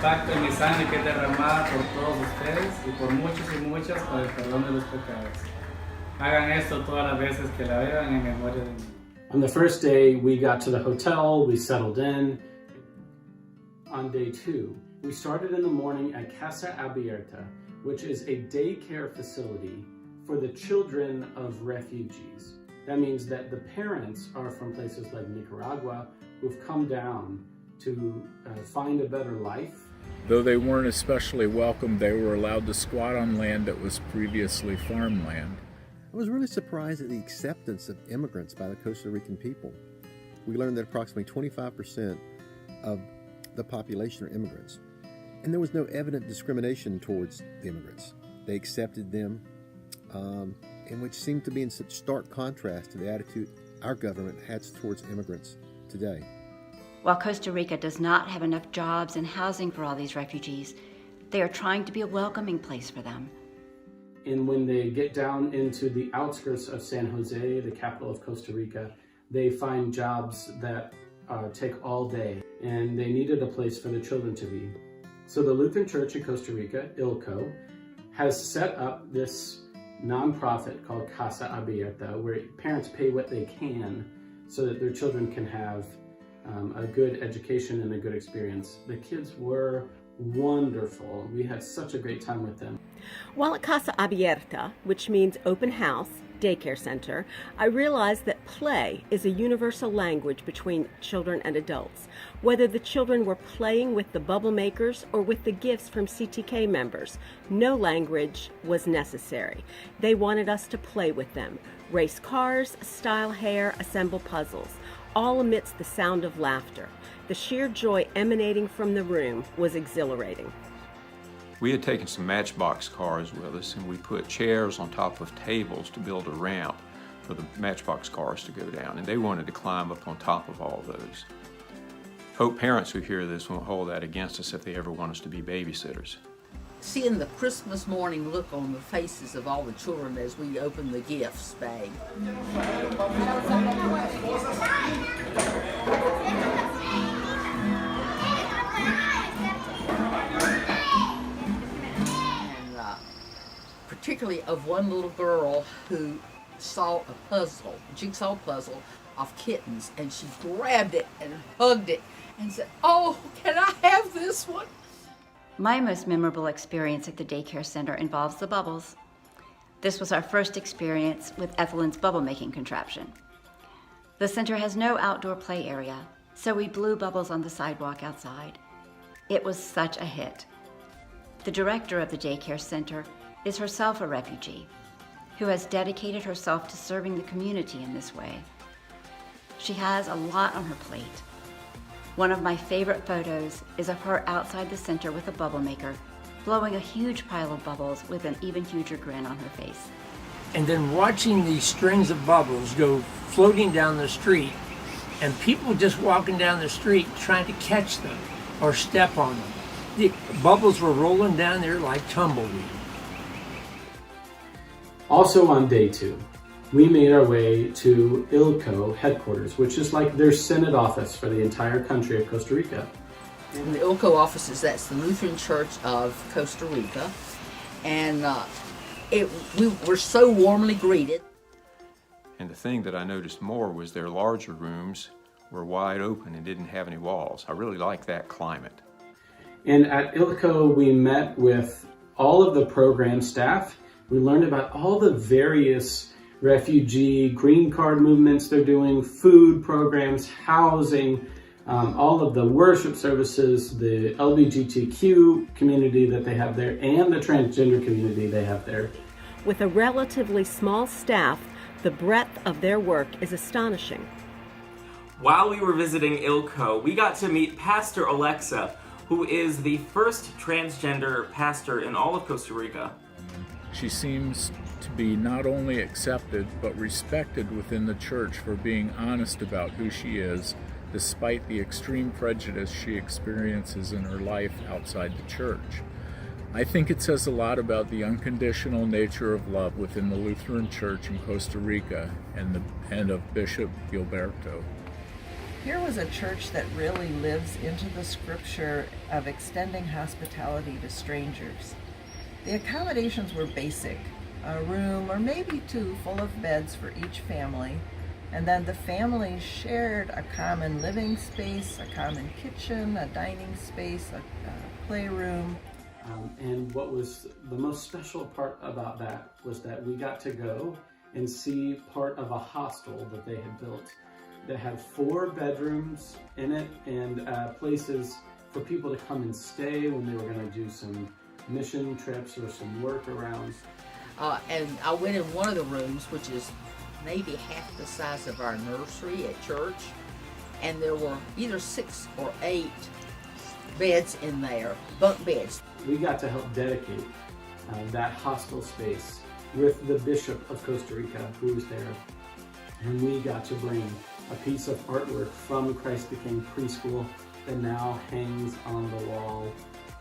pacto en mi sangre que es derramada por todos ustedes y por muchos y muchas para el perdón de los pecados. Hagan esto todas las veces que la beban en memoria de mí. On the first day, we got to the hotel, we settled in. On day 2, we started in the morning at Casa Abierta, which is a daycare facility for the children of refugees. That means that the parents are from places like Nicaragua who've come down to find a better life. Though they weren't especially welcome, they were allowed to squat on land that was previously farmland. I was really surprised at the acceptance of immigrants by the Costa Rican people. We learned that approximately 25% of the population are immigrants, and there was no evident discrimination towards the immigrants. They accepted them, and which seemed to be in such stark contrast to the attitude our government has towards immigrants today. While Costa Rica does not have enough jobs and housing for all these refugees, they are trying to be a welcoming place for them. And when they get down into the outskirts of San Jose, the capital of Costa Rica, they find jobs that take all day, and they needed a place for the children to be. So the Lutheran Church in Costa Rica, ILCO, has set up this nonprofit called Casa Abierta, where parents pay what they can so that their children can have a good education and a good experience. The kids were wonderful. We had such a great time with them. While at Casa Abierta, which means open house, daycare center, I realized that play is a universal language between children and adults. Whether the children were playing with the bubble makers or with the gifts from CTK members, no language was necessary. They wanted us to play with them, race cars, style hair, assemble puzzles, all amidst the sound of laughter. The sheer joy emanating from the room was exhilarating. We had taken some Matchbox cars with us, and we put chairs on top of tables to build a ramp for the Matchbox cars to go down, and they wanted to climb up on top of all those. Hope parents who hear this won't hold that against us if they ever want us to be babysitters. Seeing the Christmas morning look on the faces of all the children as we open the gifts bag. Particularly of one little girl who saw a puzzle, a jigsaw puzzle of kittens, and she grabbed it and hugged it and said, "Oh, can I have this one?" My most memorable experience at the daycare center involves the bubbles. This was our first experience with Ethelyn's bubble making contraption. The center has no outdoor play area, so we blew bubbles on the sidewalk outside. It was such a hit. The director of the daycare center is herself a refugee who has dedicated herself to serving the community in this way. She has a lot on her plate. One of my favorite photos is of her outside the center with a bubble maker, blowing a huge pile of bubbles with an even huger grin on her face. And then watching these strings of bubbles go floating down the street, and people just walking down the street trying to catch them or step on them. The bubbles were rolling down there like tumbleweed. Also on day 2, we made our way to ILCO headquarters, which is like their Senate office for the entire country of Costa Rica. And the ILCO offices, that's the Lutheran Church of Costa Rica. And we were so warmly greeted. And the thing that I noticed more was their larger rooms were wide open and didn't have any walls. I really like that climate. And at ILCO, we met with all of the program staff. We learned about all the various refugee green card movements they're doing, food programs, housing, all of the worship services, the LGBTQ community that they have there, and the transgender community they have there. With a relatively small staff, the breadth of their work is astonishing. While we were visiting ILCO, we got to meet Pastor Alexa, who is the first transgender pastor in all of Costa Rica. She seems to be not only accepted, but respected within the church for being honest about who she is, despite the extreme prejudice she experiences in her life outside the church. I think it says a lot about the unconditional nature of love within the Lutheran Church in Costa Rica and of Bishop Gilberto. Here was a church that really lives into the scripture of extending hospitality to strangers. The accommodations were basic, a room or maybe two full of beds for each family, and then the families shared a common living space, a common kitchen, a dining space, a playroom. And what was the most special part about that was that we got to go and see part of a hostel that they had built that had 4 bedrooms in it and places for people to come and stay when they were going to do some mission trips or some workarounds. And I went in one of the rooms, which is maybe half the size of our nursery at church, and there were either 6 or 8 beds in there, bunk beds. We got to help dedicate that hostel space with the Bishop of Costa Rica, who was there, and we got to bring a piece of artwork from Christ the King preschool that now hangs on the wall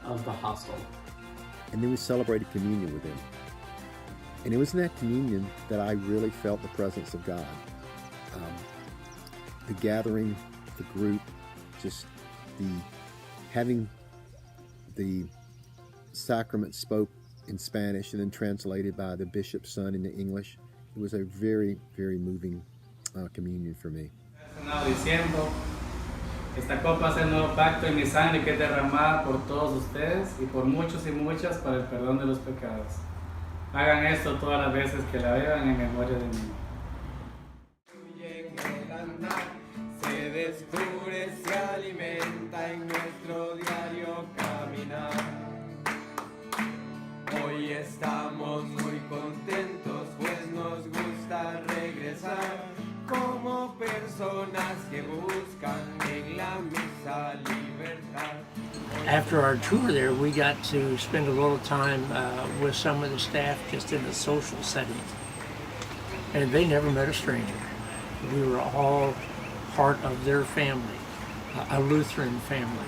of the hostel. And then we celebrated communion with them. And it was in that communion that I really felt the presence of God. The gathering, the group, just having the sacrament spoke in Spanish and then translated by the bishop's son into English. It was a very, very moving communion for me. Diciendo, esta copa es el nuevo pacto en mi sangre que es derramada por todos ustedes y por muchos y muchas para el perdón de los pecados. Hagan esto todas las veces que la beban en memoria de mí. Se descubre, se alimenta en nuestro diario caminar. Hoy estamos muy contentos, pues nos gusta regresar como personas que buscan en la misa libertad. After our tour there, we got to spend a little time with some of the staff just in a social setting. And they never met a stranger. We were all part of their family, a Lutheran family.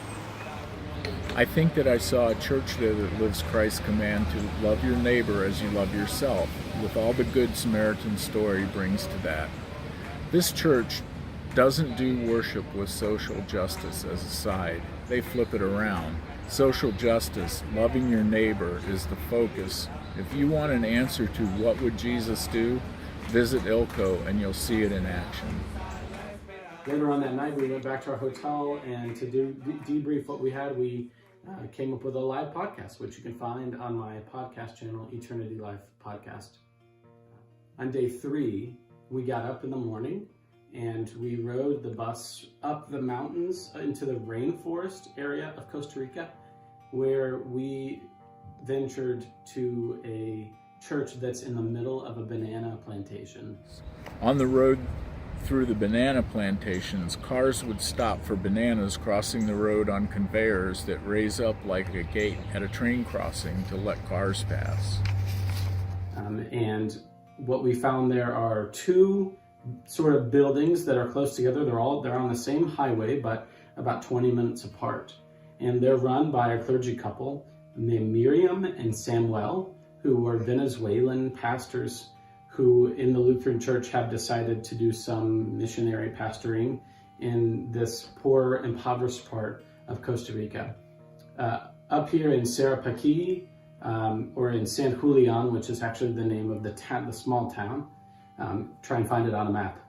I think that I saw a church there that lives Christ's command to love your neighbor as you love yourself, with all the Good Samaritan story brings to that. This church doesn't do worship with social justice as a side. They flip it around. Social justice, loving your neighbor, is the focus. If you want an answer to what would Jesus do, visit Ilko and you'll see it in action. Later on that night, we went back to our hotel, and to debrief what we had, we came up with a live podcast, which you can find on my podcast channel, Eternity Life Podcast. On day 3, we got up in the morning and we rode the bus up the mountains into the rainforest area of Costa Rica, where we ventured to a church that's in the middle of a banana plantation. On the road through the banana plantations, cars would stop for bananas crossing the road on conveyors that raise up like a gate at a train crossing to let cars pass. And what we found there are 2 sort of buildings that are close together. They're on the same highway, but about 20 minutes apart. And they're run by a clergy couple named Miriam and Samuel, who were Venezuelan pastors who in the Lutheran Church have decided to do some missionary pastoring in this poor, impoverished part of Costa Rica. Up here in Sarapiquí, or in San Julian, which is actually the name of the small town. Try and find it on a map.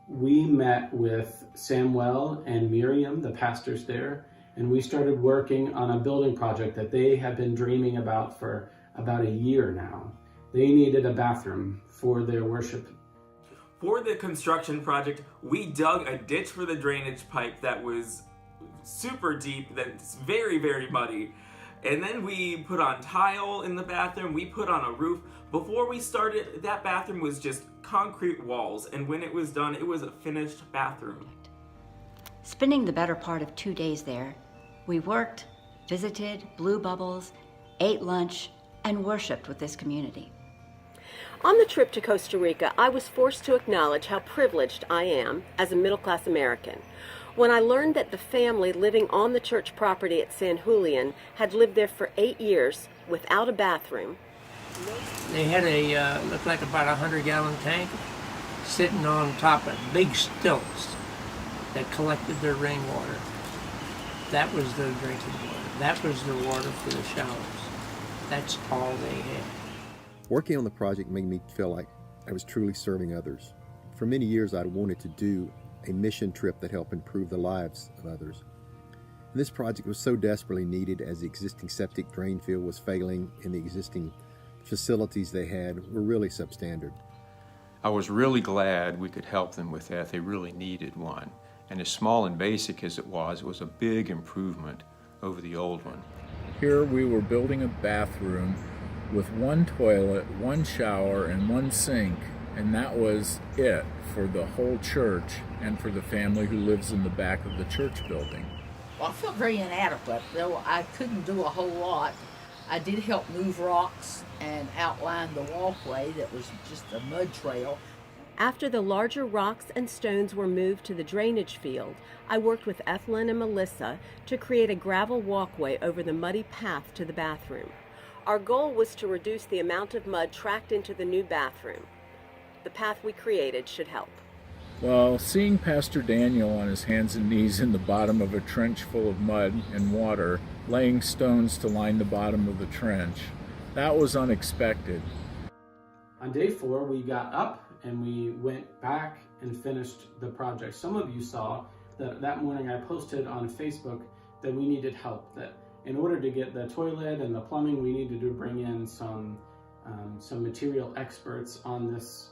We met with Samuel and Miriam, the pastors there, and we started working on a building project that they had been dreaming about for about a year now. They needed a bathroom for their worship. For the construction project, we dug a ditch for the drainage pipe that was super deep, that's very, very muddy. And then we put on tile in the bathroom, we put on a roof. Before we started, that bathroom was just concrete walls, and when it was done, it was a finished bathroom. Spending the better part of 2 days there, we worked, visited, blew bubbles, ate lunch, and worshiped with this community. On the trip to Costa Rica, I was forced to acknowledge how privileged I am as a middle-class American when I learned that the family living on the church property at San Julian had lived there for 8 years without a bathroom. They had looked like about 100-gallon tank sitting on top of big stilts. that collected their rainwater. That was their drinking water. That was their water for the showers. That's all they had. Working on the project made me feel like I was truly serving others. For many years, I'd wanted to do a mission trip that helped improve the lives of others. And this project was so desperately needed as the existing septic drain field was failing and the existing facilities they had were really substandard. I was really glad we could help them with that. They really needed one. And as small and basic as it was a big improvement over the old one. Here we were building a bathroom with one toilet, one shower, and one sink, and that was it for the whole church and for the family who lives in the back of the church building. Well, I felt very inadequate, though I couldn't do a whole lot. I did help move rocks and outline the walkway that was just a mud trail. After the larger rocks and stones were moved to the drainage field, I worked with Ethelyn and Melissa to create a gravel walkway over the muddy path to the bathroom. Our goal was to reduce the amount of mud tracked into the new bathroom. The path we created should help. Well, seeing Pastor Daniel on his hands and knees in the bottom of a trench full of mud and water, laying stones to line the bottom of the trench, that was unexpected. On day 4, we got up and we went back and finished the project. Some of you saw that morning I posted on Facebook that we needed help, that in order to get the toilet and the plumbing, we needed to bring in some material experts on this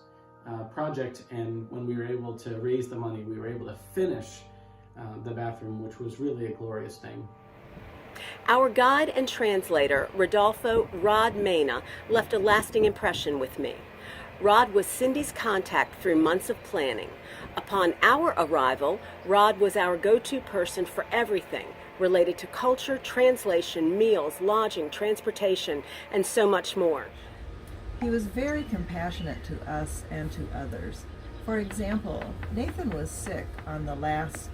project, and when we were able to raise the money, we were able to finish the bathroom, which was really a glorious thing. Our guide and translator, Rodolfo Rod Mena, left a lasting impression with me. Rod was Cindy's contact through months of planning. Upon our arrival, Rod was our go-to person for everything related to culture, translation, meals, lodging, transportation, and so much more. He was very compassionate to us and to others. For example, Nathan was sick on the last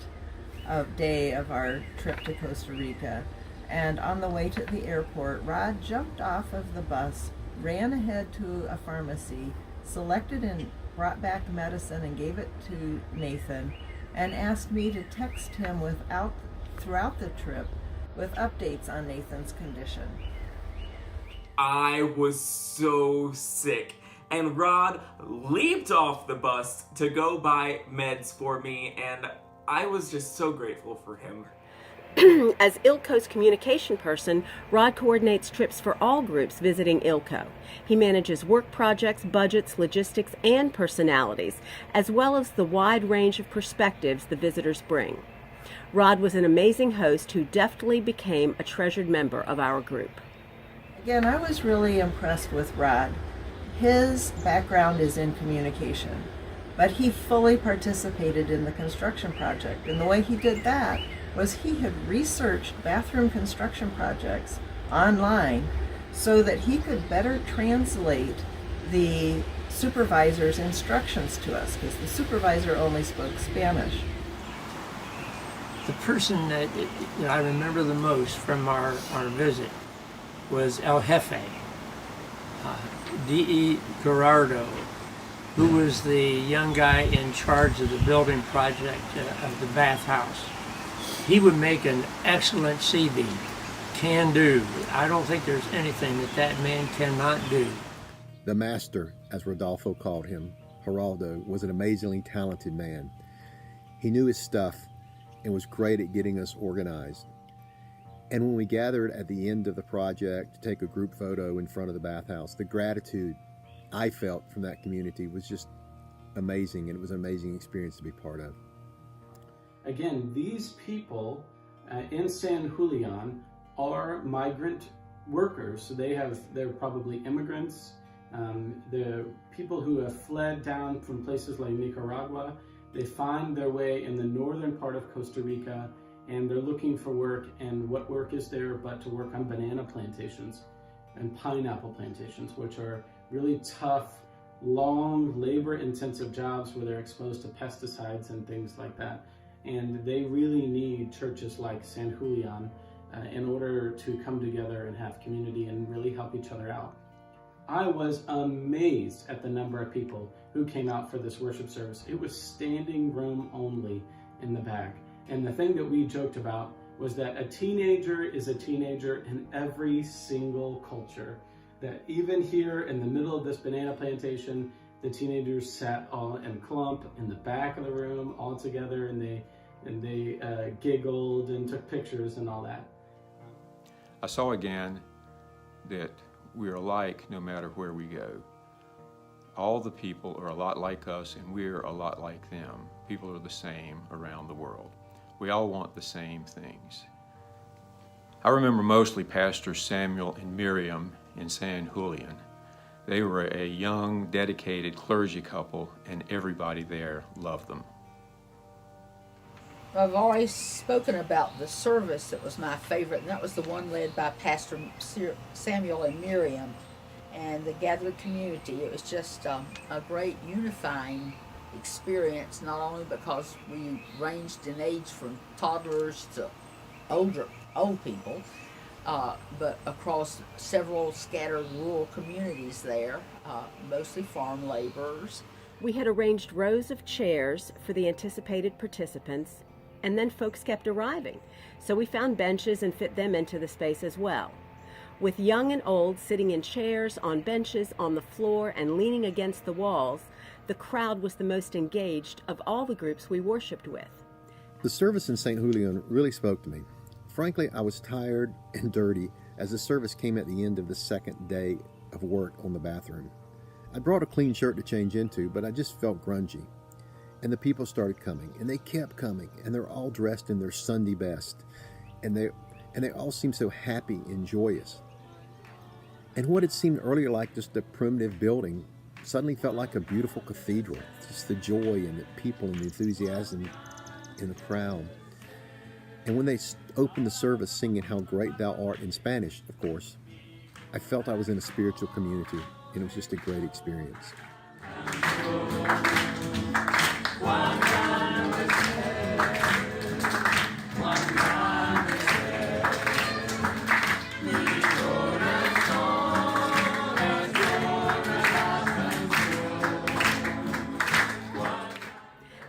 day of our trip to Costa Rica, and on the way to the airport, Rod jumped off of the bus, ran ahead to a pharmacy, selected and brought back medicine and gave it to Nathan, and asked me to text him throughout the trip with updates on Nathan's condition. I was so sick, and Rod leaped off the bus to go buy meds for me, and I was just so grateful for him. As ILCO's communication person, Rod coordinates trips for all groups visiting ILCO. He manages work projects, budgets, logistics, and personalities, as well as the wide range of perspectives the visitors bring. Rod was an amazing host who deftly became a treasured member of our group. Again, I was really impressed with Rod. His background is in communication, but he fully participated in the construction project, and the way he did that was he had researched bathroom construction projects online so that he could better translate the supervisor's instructions to us, because the supervisor only spoke Spanish. The person that I remember the most from our visit was El Jefe, D.E. Gerardo, who was the young guy in charge of the building project of the bathhouse. He would make an excellent CB, can do. I don't think there's anything that man cannot do. The master, as Rodolfo called him, Geraldo, was an amazingly talented man. He knew his stuff and was great at getting us organized. And when we gathered at the end of the project to take a group photo in front of the bathhouse, the gratitude I felt from that community was just amazing, and it was an amazing experience to be part of. Again, these people in San Julian are migrant workers. So they're probably immigrants. The people who have fled down from places like Nicaragua, they find their way in the northern part of Costa Rica, and they're looking for work. And what work is there but to work on banana plantations and pineapple plantations, which are really tough, long, labor-intensive jobs where they're exposed to pesticides and things like that. And they really need churches like San Julian in order to come together and have community and really help each other out. I was amazed at the number of people who came out for this worship service. It was standing room only, in the back. And the thing that we joked about was that a teenager is a teenager in every single culture. That even here in the middle of this banana plantation, the teenagers sat all in clump in the back of the room all together, and they giggled and took pictures and all that. I saw again that we're alike no matter where we go. All the people are a lot like us, and we're a lot like them. People are the same around the world. We all want the same things. I remember mostly Pastor Samuel and Miriam in San Julian. They were a young, dedicated clergy couple, and everybody there loved them. I've always spoken about the service that was my favorite, and that was the one led by Pastor Samuel and Miriam and the gathered community. It was just a great unifying experience, not only because we ranged in age from toddlers to old people, but across several scattered rural communities there, mostly farm laborers. We had arranged rows of chairs for the anticipated participants, and then folks kept arriving, so we found benches and fit them into the space as well. With young and old sitting in chairs, on benches, on the floor, and leaning against the walls, the crowd was the most engaged of all the groups we worshiped with. The service in St. Julian really spoke to me. Frankly, I was tired and dirty as the service came at the end of the second day of work on the bathroom. I brought a clean shirt to change into, but I just felt grungy. And the people started coming, and they kept coming, and they're all dressed in their Sunday best, and they all seemed so happy and joyous. And what had seemed earlier like just a primitive building suddenly felt like a beautiful cathedral. Just the joy and the people and the enthusiasm in the crowd. And when they opened the service singing "How Great Thou Art" in Spanish, of course, I felt I was in a spiritual community, and it was just a great experience.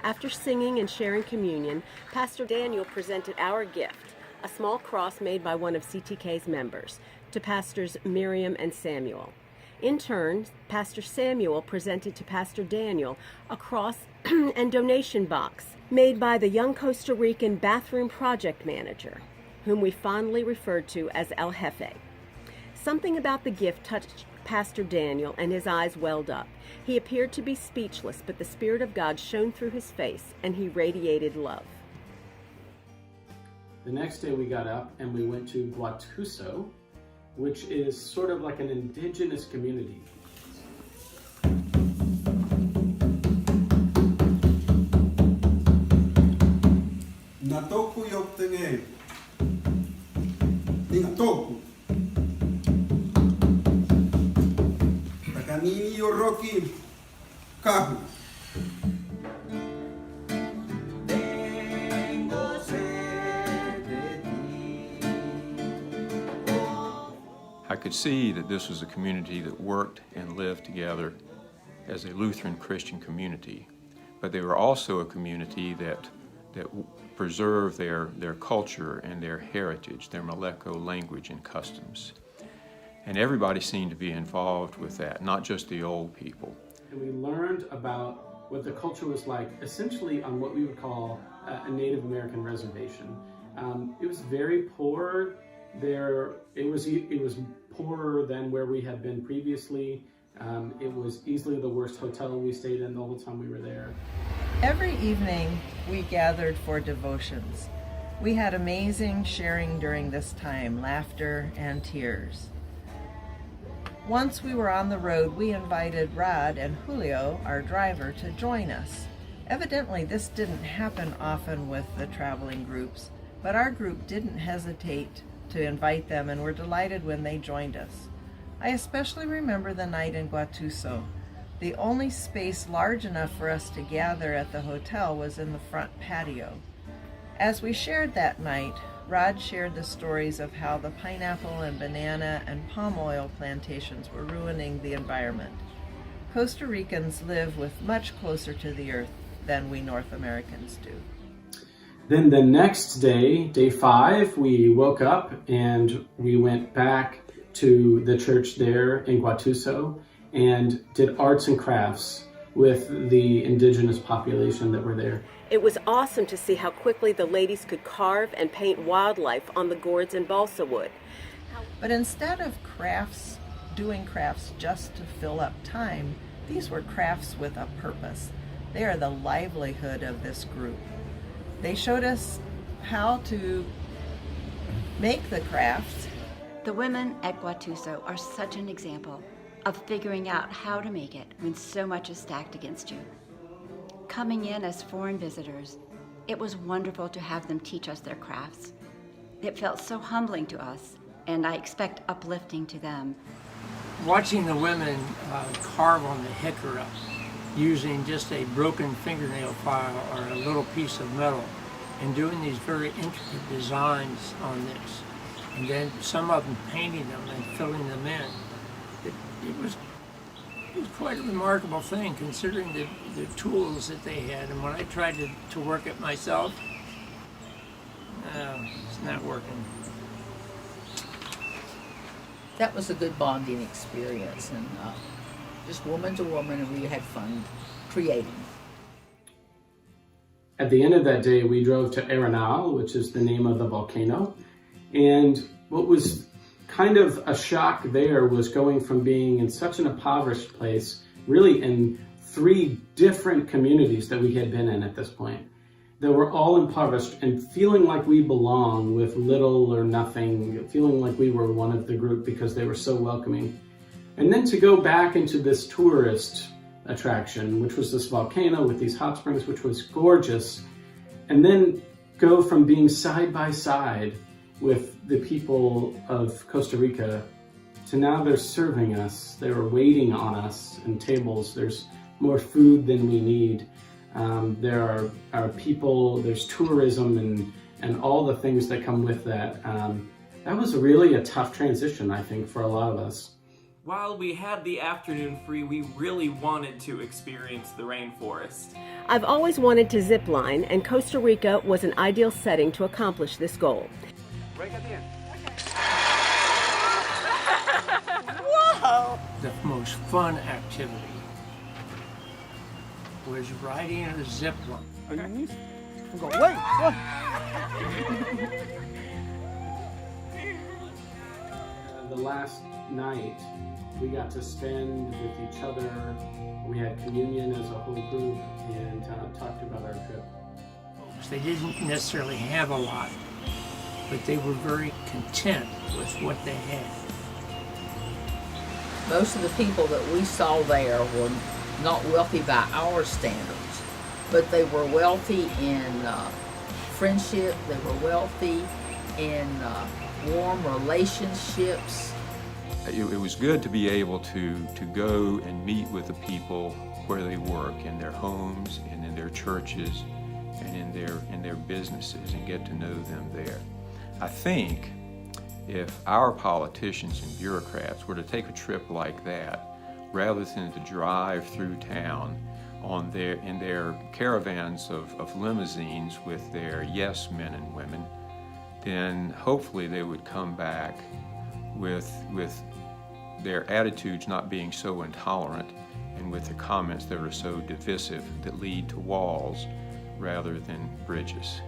After singing and sharing communion, Pastor Daniel presented our gift, a small cross made by one of CTK's members, to Pastors Miriam and Samuel. In turn, Pastor Samuel presented to Pastor Daniel a cross and donation box made by the young Costa Rican bathroom project manager, whom we fondly referred to as El Jefe. Something about the gift touched Pastor Daniel, and his eyes welled up. He appeared to be speechless, but the Spirit of God shone through his face, and he radiated love. The next day we got up and we went to Guatuso, which is sort of like an indigenous community. Natoku yoptenge. Ningatoku. Takanini yoroki kahu. I could see that this was a community that worked and lived together as a Lutheran Christian community, but they were also a community that preserved their culture and their heritage, their Maleco language and customs. And everybody seemed to be involved with that, not just the old people. And we learned about what the culture was like, essentially on what we would call a Native American reservation. It was very poor. It was poorer than where we had been previously. It was easily the worst hotel we stayed in the whole time we were there. Every evening we gathered for devotions. We had amazing sharing during this time, laughter and tears. Once we were on the road, we invited Rod and Julio, our driver, to join us. Evidently, this didn't happen often with the traveling groups, but our group didn't hesitate to invite them and were delighted when they joined us. I especially remember the night in Guatuso. The only space large enough for us to gather at the hotel was in the front patio. As we shared that night, Rod shared the stories of how the pineapple and banana and palm oil plantations were ruining the environment. Costa Ricans live with much closer to the earth than we North Americans do. Then the next day, day 5, we woke up and we went back to the church there in Guatuso and did arts and crafts with the indigenous population that were there. It was awesome to see how quickly the ladies could carve and paint wildlife on the gourds and balsa wood. But instead of doing crafts just to fill up time, these were crafts with a purpose. They are the livelihood of this group. They showed us how to make the crafts. The women at Guatuso are such an example of figuring out how to make it when so much is stacked against you. Coming in as foreign visitors, it was wonderful to have them teach us their crafts. It felt so humbling to us, and I expect uplifting to them. Watching the women carve on the hickory using just a broken fingernail file or a little piece of metal and doing these very intricate designs on this, and then some of them painting them and filling them in. It was quite a remarkable thing considering the tools that they had, and when I tried to work it myself, it's not working. That was a good bonding experience, and just woman to woman, and we had fun creating. At the end of that day, we drove to Arenal, which is the name of the volcano, and what was kind of a shock there was going from being in such an impoverished place, really in 3 different communities that we had been in at this point, that were all impoverished and feeling like we belong with little or nothing, feeling like we were one of the group because they were so welcoming. And then to go back into this tourist attraction, which was this volcano with these hot springs, which was gorgeous, and then go from being side by side with the people of Costa Rica to now they're serving us, they were waiting on us in tables, there's more food than we need. There are people, there's tourism and all the things that come with that. That was really a tough transition, I think, for a lot of us. While we had the afternoon free, we really wanted to experience the rainforest. I've always wanted to zip line, and Costa Rica was an ideal setting to accomplish this goal. Whoa! The most fun activity was riding a zip line. Go, wait, go. The last night, we got to spend with each other. We had communion as a whole group and talked about our trip. They didn't necessarily have a lot, but they were very content with what they had. Most of the people that we saw there were not wealthy by our standards, but they were wealthy in friendship, they were wealthy in warm relationships. It was good to be able to go and meet with the people where they work, in their homes and in their churches and in their businesses, and get to know them there. I think if our politicians and bureaucrats were to take a trip like that, rather than to drive through town in their caravans of limousines with their yes men and women, then hopefully they would come back with their attitudes not being so intolerant and with the comments that are so divisive that lead to walls rather than bridges.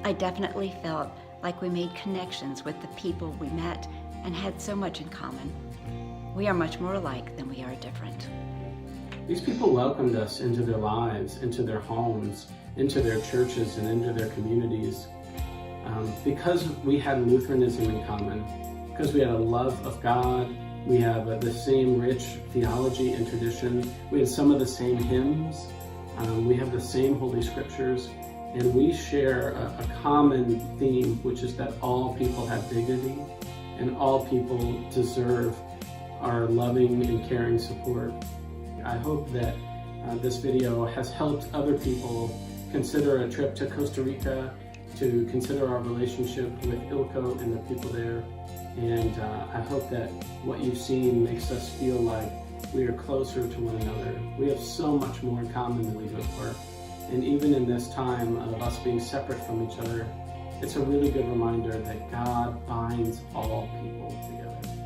I definitely felt like we made connections with the people we met and had so much in common. We are much more alike than we are different. These people welcomed us into their lives, into their homes, into their churches, and into their communities because we had Lutheranism in common, because we had a love of God, we have the same rich theology and tradition, we had some of the same hymns, we have the same Holy Scriptures, and we share a common theme, which is that all people have dignity and all people deserve our loving and caring support. I hope that this video has helped other people consider a trip to Costa Rica, to consider our relationship with ILCO and the people there. And I hope that what you've seen makes us feel like we are closer to one another. We have so much more in common than we do apart. And even in this time of us being separate from each other, it's a really good reminder that God binds all people together.